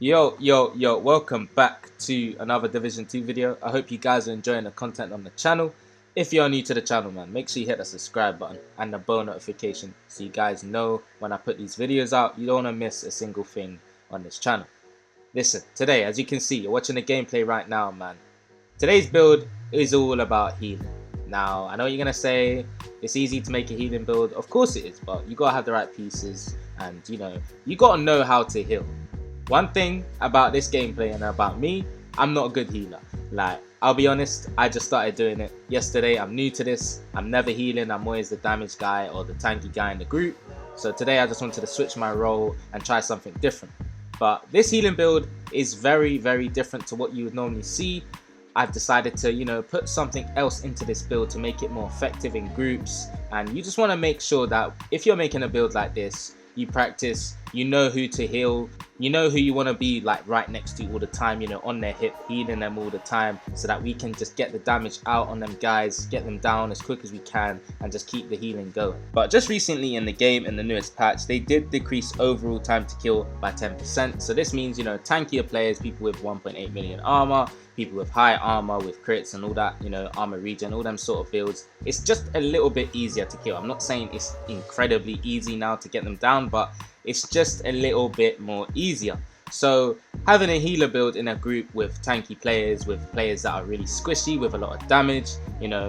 Yo, welcome back to another Division 2 video. I hope you guys are enjoying the content on the channel. If you're new to the channel, man, make sure you hit the subscribe button and the bell notification so you guys know when I put these videos out. You don't want to miss a single thing on this channel. Listen, today, as you can see, you're watching the gameplay right now, man. Today's build is all about healing. Now, I know you're going to say it's easy to make a healing build. Of course it is, but you got to have the right pieces and, you got to know how to heal. One thing about this gameplay and about me, I'm not a good healer. Like, I'll be honest, I just started doing it yesterday. I'm new to this. I'm never healing. I'm always the damage guy or the tanky guy in the group. So today I just wanted to switch my role and try something different. But this healing build is very, very different to what you would normally see. I've decided to, put something else into this build to make it more effective in groups. And you just want to make sure that if you're making a build like this, you practice, you know who to heal, you know who you want to be like right next to all the time, on their hip, healing them all the time, so that we can just get the damage out on them guys, get them down as quick as we can, and just keep the healing going. But just recently in the game, in the newest patch, they did decrease overall time to kill by 10%. So this means, tankier players, people with 1.8 million armor, people with high armor, with crits and all that, armor regen, all them sort of builds, it's just a little bit easier to kill. I'm not saying it's incredibly easy now to get them down, but it's just a little bit more easier. So having a healer build in a group with tanky players, with players that are really squishy, with a lot of damage,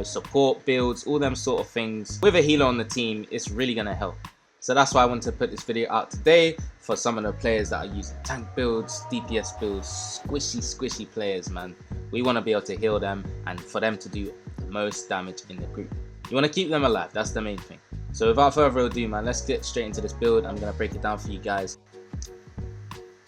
support builds, all them sort of things, with a healer on the team, it's really going to help. So that's why I wanted to put this video out today for some of the players that are using tank builds, DPS builds, squishy players, man. We want to be able to heal them and for them to do the most damage in the group. You want to keep them alive, that's the main thing. So without further ado, man, let's get straight into this build. I'm going to break it down for you guys.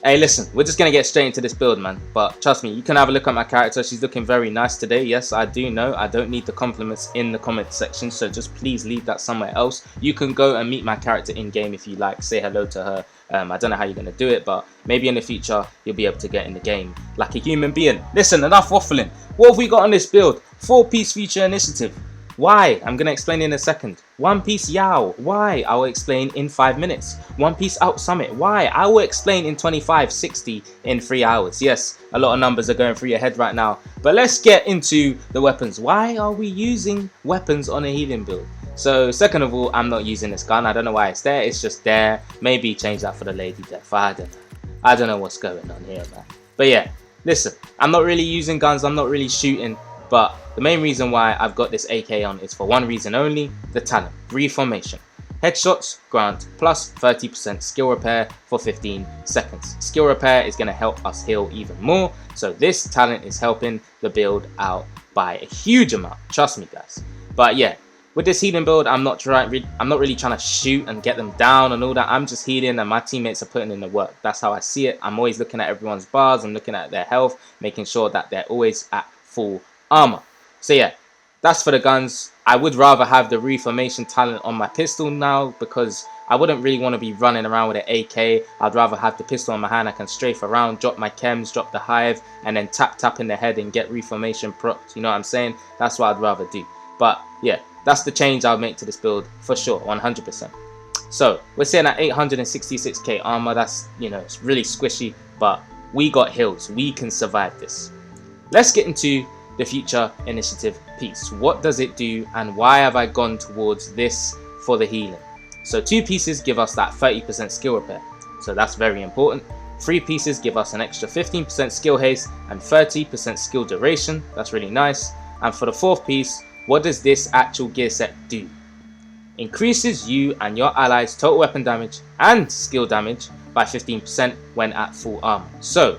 Hey, listen, we're just going to get straight into this build, man. But trust me, you can have a look at my character. She's looking very nice today. Yes, I do know. I don't need the compliments in the comment section. So just please leave that somewhere else. You can go and meet my character in-game if you like. Say hello to her. I don't know how you're going to do it, but maybe in the future, you'll be able to get in the game like a human being. Listen, enough waffling. What have we got on this build? 4-piece feature initiative. Why? I'm going to explain in a second. 1-piece Yao. Why? I will explain in 5 minutes. 1-piece Out Summit. Why? I will explain in 25, 60 in 3 hours. Yes, a lot of numbers are going through your head right now. But let's get into the weapons. Why are we using weapons on a healing build? So, second of all, I'm not using this gun. I don't know why it's there. It's just there. Maybe change that for the Lady Death. I don't know what's going on here, man. But yeah, listen, I'm not really using guns. I'm not really shooting. But the main reason why I've got this AK on is for one reason only, the talent, Reformation. Headshots grant plus 30% skill repair for 15 seconds. Skill repair is going to help us heal even more, so this talent is helping the build out by a huge amount, trust me guys. But yeah, with this healing build, I'm not really trying to shoot and get them down and all that. I'm just healing and my teammates are putting in the work. That's how I see it. I'm always looking at everyone's bars and looking at their health, making sure that they're always at full armor. So yeah, that's for the guns. I would rather have the Reformation talent on my pistol now because I wouldn't really want to be running around with an AK. I'd rather have the pistol in my hand. I can strafe around, drop my chems, drop the hive, and then tap in the head and get Reformation procs. You know what I'm saying? That's what I'd rather do. But yeah, that's the change I'll make to this build for sure, 100%. So we're sitting at 866k armor. That's, it's really squishy, but we got heals. We can survive this. Let's get into the future initiative piece. What does it do and why have I gone towards this for the healing? So 2 pieces give us that 30% skill repair, so that's very important. 3 pieces give us an extra 15% skill haste and 30% skill duration. That's really nice. And for the 4th piece, what does this actual gear set do? Increases you and your allies total weapon damage and skill damage by 15% when at full armor. So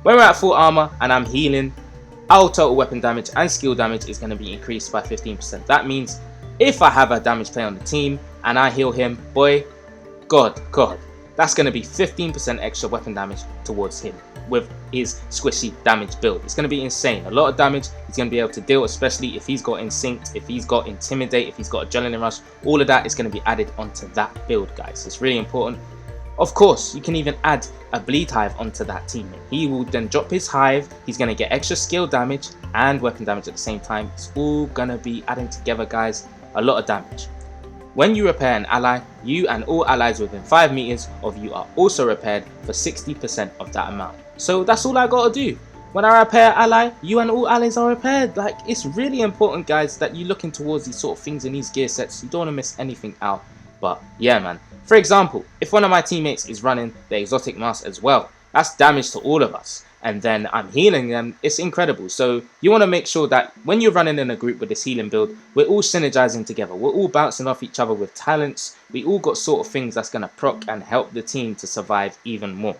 when we're at full armor and I'm healing, our total weapon damage and skill damage is going to be increased by 15%. That means if I have a damage player on the team and I heal him, boy, God, that's going to be 15% extra weapon damage towards him with his squishy damage build. It's going to be insane. A lot of damage he's going to be able to deal, especially if he's got Instinct, if he's got Intimidate, if he's got Adrenaline Rush. All of that is going to be added onto that build, guys. It's really important. Of course, you can even add a Bleed Hive onto that teammate. He will then drop his Hive, he's going to get extra skill damage and weapon damage at the same time. It's all going to be adding together, guys, a lot of damage. When you repair an ally, you and all allies within 5 meters of you are also repaired for 60% of that amount. So that's all I gotta do. When I repair an ally, you and all allies are repaired. Like, it's really important, guys, that you looking towards these sort of things in these gear sets. You don't want to miss anything out. But yeah, man. For example, if one of my teammates is running the exotic mask as well, that's damage to all of us. And then I'm healing them, it's incredible. So you want to make sure that when you're running in a group with this healing build, we're all synergizing together. We're all bouncing off each other with talents. We all got sort of things that's going to proc and help the team to survive even more.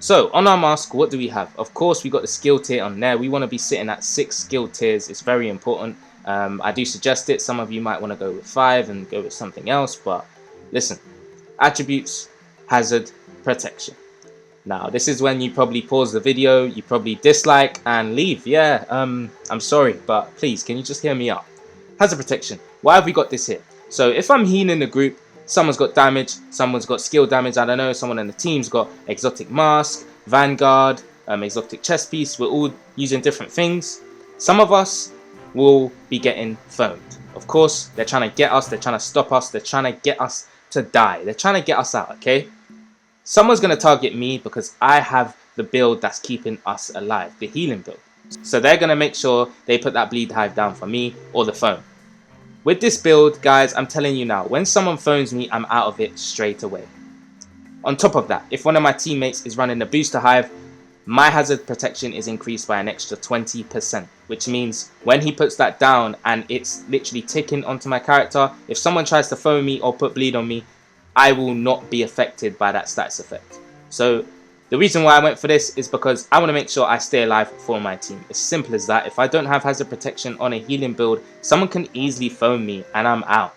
So on our mask, what do we have? Of course, we got the skill tier on there. We want to be sitting at 6 skill tiers. It's very important. I do suggest it. Some of you might want to go with 5 and go with something else. But listen, attributes, hazard, protection. Now, this is when you probably pause the video, you probably dislike and leave. Yeah, I'm sorry, but please, can you just hear me out? Hazard protection. Why have we got this here? So if I'm healing the group, someone's got damage, someone's got skill damage, I don't know, someone in the team's got exotic mask, vanguard, exotic chest piece. We're all using different things. Some of us will be getting foamed. Of course, they're trying to get us, they're trying to stop us, they're trying to get us to die. They're trying to get us out, okay? Someone's going to target me because I have the build that's keeping us alive, the healing build. So they're going to make sure they put that bleed hive down for me or the phone. With this build, guys, I'm telling you now, when someone phones me, I'm out of it straight away. On top of that, if one of my teammates is running the booster hive, my hazard protection is increased by an extra 20%, which means when he puts that down and it's literally ticking onto my character, if someone tries to phone me or put bleed on me, I will not be affected by that status effect. So the reason why I went for this is because I want to make sure I stay alive for my team. It's simple as that. If I don't have hazard protection on a healing build, someone can easily phone me and I'm out.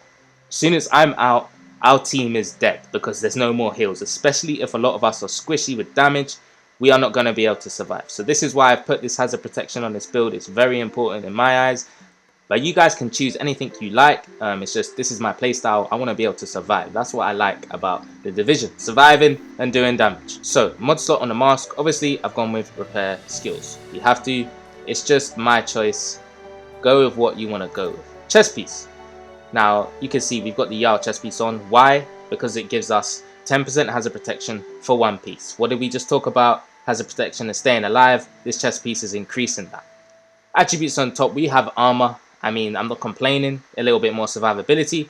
As soon as I'm out, our team is dead because there's no more heals, especially if a lot of us are squishy with damage. We are not going to be able to survive. So this is why I've put this hazard protection on this build. It's very important in my eyes. But you guys can choose anything you like. It's just, this is my playstyle. I want to be able to survive. That's what I like about the Division. Surviving and doing damage. So, mod slot on the mask. Obviously, I've gone with repair skills. You have to. It's just my choice. Go with what you want to go with. Chest piece. Now, you can see we've got the Yao chest piece on. Why? Because it gives us 10% hazard protection for one piece. What did we just talk about? Hazard protection and staying alive. This chest piece is increasing that. Attributes on top. We have armor. I mean, I'm not complaining, a little bit more survivability.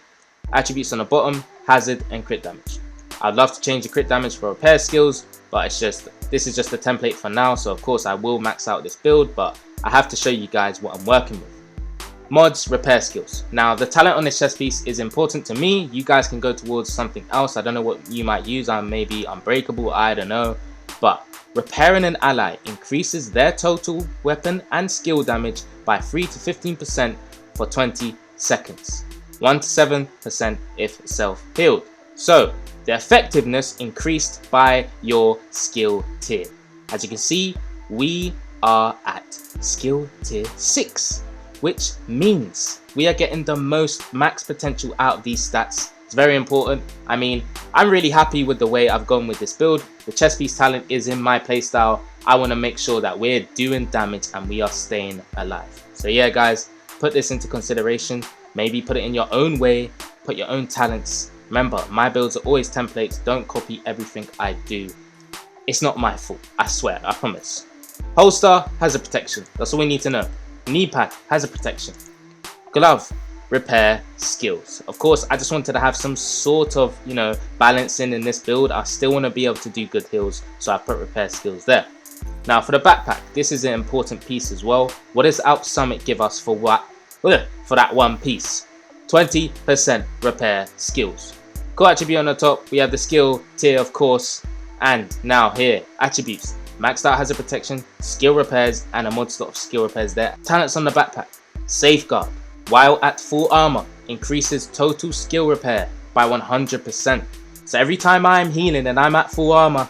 Attributes on the bottom, hazard and crit damage. I'd love to change the crit damage for repair skills, but it's just, this is just a template for now. So of course I will max out this build, but I have to show you guys what I'm working with. Mods, repair skills. Now the talent on this chest piece is important to me. You guys can go towards something else. I don't know what you might use. I'm maybe unbreakable, I don't know. But repairing an ally increases their total weapon and skill damage by 3 to 15% for 20 seconds. 1 to 7% if self-healed. So the effectiveness increased by your skill tier. As you can see, we are at skill tier 6, which means we are getting the most max potential out of these stats. It's very important. I mean, I'm really happy with the way I've gone with this build. The chest piece talent is in my playstyle. I want to make sure that we're doing damage and we are staying alive. So yeah, guys, put this into consideration. Maybe put it in your own way. Put your own talents. Remember, my builds are always templates. Don't copy everything I do. It's not my fault. I swear. I promise. Holster has a protection. That's all we need to know. Knee pad has a protection. Glove, repair, skills. Of course, I just wanted to have some sort of, balancing in this build. I still want to be able to do good heals, so I put repair skills there. Now for the backpack, this is an important piece as well. What does Alp Summit give us for what? For that one piece? 20% repair skills. Core attribute on the top, we have the skill tier of course, and now here, attributes. Maxed out hazard protection, skill repairs, and a mod slot of skill repairs there. Talents on the backpack. Safeguard, while at full armor, increases total skill repair by 100%. So every time I'm healing and I'm at full armor,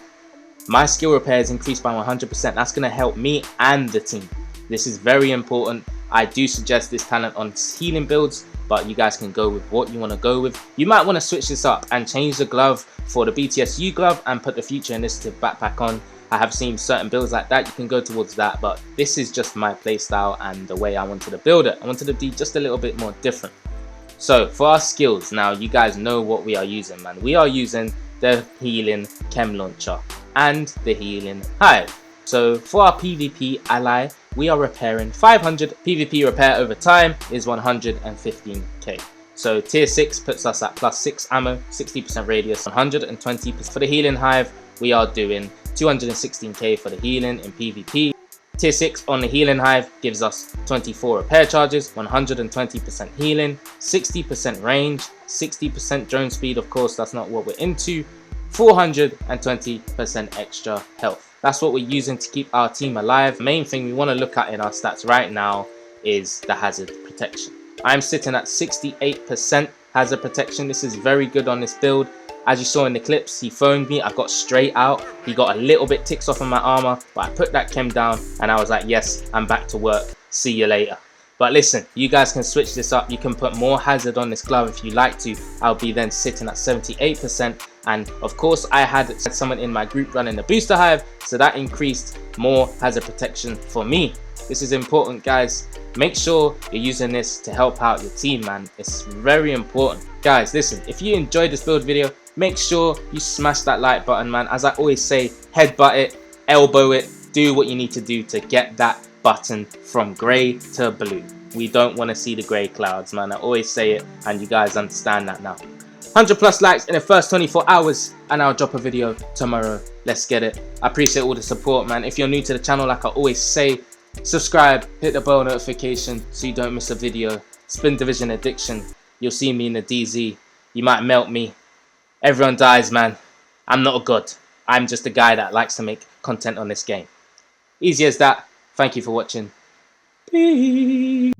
my skill repair is increased by 100%. That's going to help me and the team. This is very important. I do suggest this talent on healing builds, but you guys can go with what you want to go with. You might want to switch this up and change the glove for the BTSU glove and put the Future Initiative backpack on. I have seen certain builds like that. You can go towards that, but this is just my playstyle and the way I wanted to build it. I wanted to be just a little bit more different. So for our skills, now you guys know what we are using, man. We are using the healing chem launcher and the healing hive. So for our PvP ally, we are repairing 500. PvP repair over time is 115k. So tier 6 puts us at +6 ammo, 60% radius, 120%. For the healing hive, we are doing 216k for the healing in PvP. Tier 6 on the healing hive gives us 24 repair charges, 120% healing, 60% range, 60% drone speed, of course that's not what we're into, 420% extra health. That's what we're using to keep our team alive. The main thing we want to look at in our stats right now is the hazard protection. I'm sitting at 68% hazard protection. This is very good on this build. As you saw in the clips, he phoned me, I got straight out. He got a little bit ticks off on my armor, but I put that chem down and I was like, yes, I'm back to work. See you later. But listen, you guys can switch this up. You can put more hazard on this glove if you like to. I'll be then sitting at 78%. And of course, I had someone in my group running the booster hive, so that increased more hazard protection for me. This is important, guys. Make sure you're using this to help out your team, man. It's very important. Guys, listen, if you enjoyed this build video, make sure you smash that like button, man. As I always say, headbutt it, elbow it, do what you need to do to get that button from grey to blue. We don't want to see the grey clouds, man. I always say it, and you guys understand that now. 100+ likes in the first 24 hours, and I'll drop a video tomorrow. Let's get it. I appreciate all the support, man. If you're new to the channel, like I always say, subscribe, hit the bell notification so you don't miss a video. Spin Division Addiction. You'll see me in the DZ. You might melt me. Everyone dies, man. I'm not a god. I'm just a guy that likes to make content on this game. Easy as that. Thank you for watching. Peace.